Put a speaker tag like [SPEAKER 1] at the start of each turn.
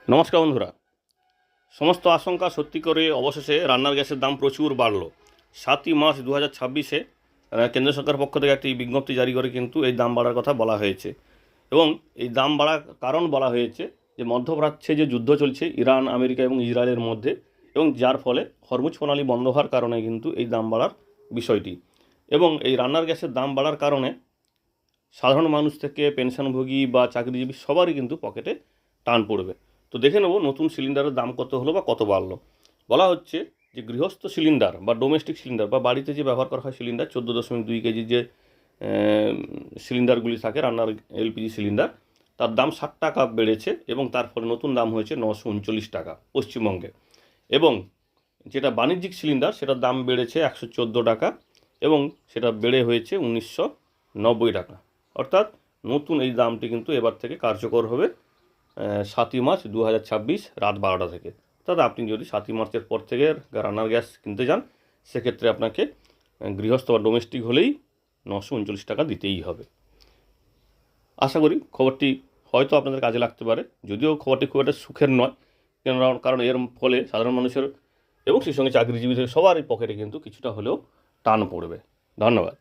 [SPEAKER 1] নমস্কার বন্ধুরা। সমস্ত আশঙ্কা সত্যি করে অবশেষে রান্নার গ্যাসের দাম প্রচুর বাড়ল। ৭ই মার্চ ২০২৬-এ কেন্দ্র সরকারের পক্ষ থেকে একটি বিজ্ঞপ্তি জারি করে কিন্তু এই দাম বাড়ার কথা বলা হয়েছে। এবং এই দাম বাড়ার কারণ বলা হয়েছে যে মধ্যপ্রাচ্যে যে যুদ্ধ চলছে ইরান, আমেরিকা এবং ইসরায়েলের মধ্যে, এবং যার ফলে হরমুজ প্রণালী বন্ধ হওয়ার কারণে কিন্তু এই দাম বাড়ার বিষয়টি। এবং এই রান্নার গ্যাসের দাম বাড়ার কারণে সাধারণ মানুষ থেকে পেনশনভোগী বা চাকরিজীবী সবারই কিন্তু পকেটে টান পড়বে। তো দেখে নেব নতুন সিলিন্ডারের দাম কত হলো বা কত বাড়লো। বলা হচ্ছে যে গৃহস্থ সিলিন্ডার বা ডোমেস্টিক সিলিন্ডার বা বাড়িতে যে ব্যবহার করা হয় সিলিন্ডার 14.2 কেজি যে সিলিন্ডারগুলি থাকে রান্নার এলপিজি সিলিন্ডার, তার দাম 60 টাকা বেড়েছে এবং তার ফলে নতুন দাম হয়েছে 939 টাকা পশ্চিমবঙ্গে। এবং যেটা বাণিজ্যিক সিলিন্ডার সেটার দাম বেড়েছে 114 টাকা এবং সেটা বেড়ে হয়েছে 1990 টাকা। অর্থাৎ নতুন এই দামটি কিন্তু এবার থেকে কার্যকর হবে ৭ই মার্চ ২০২৬ রাত ১২টা থেকে। অর্থাৎ আপনি যদি ৭ই মার্চের পর থেকে রান্নার গ্যাস কিনতে যান সেক্ষেত্রে আপনাকে গৃহস্থ বা ডোমেস্টিক হলেই 939 টাকা দিতেই হবে। আশা করি খবরটি হয়তো আপনাদের কাজে লাগতে পারে, যদিও খবরটি খুব একটা সুখের নয়, কারণ এর ফলে সাধারণ মানুষের এবং সেই সঙ্গে চাকরিজীবীদের সবারই পকেটে কিন্তু কিছুটা হলেও টান পড়বে। ধন্যবাদ।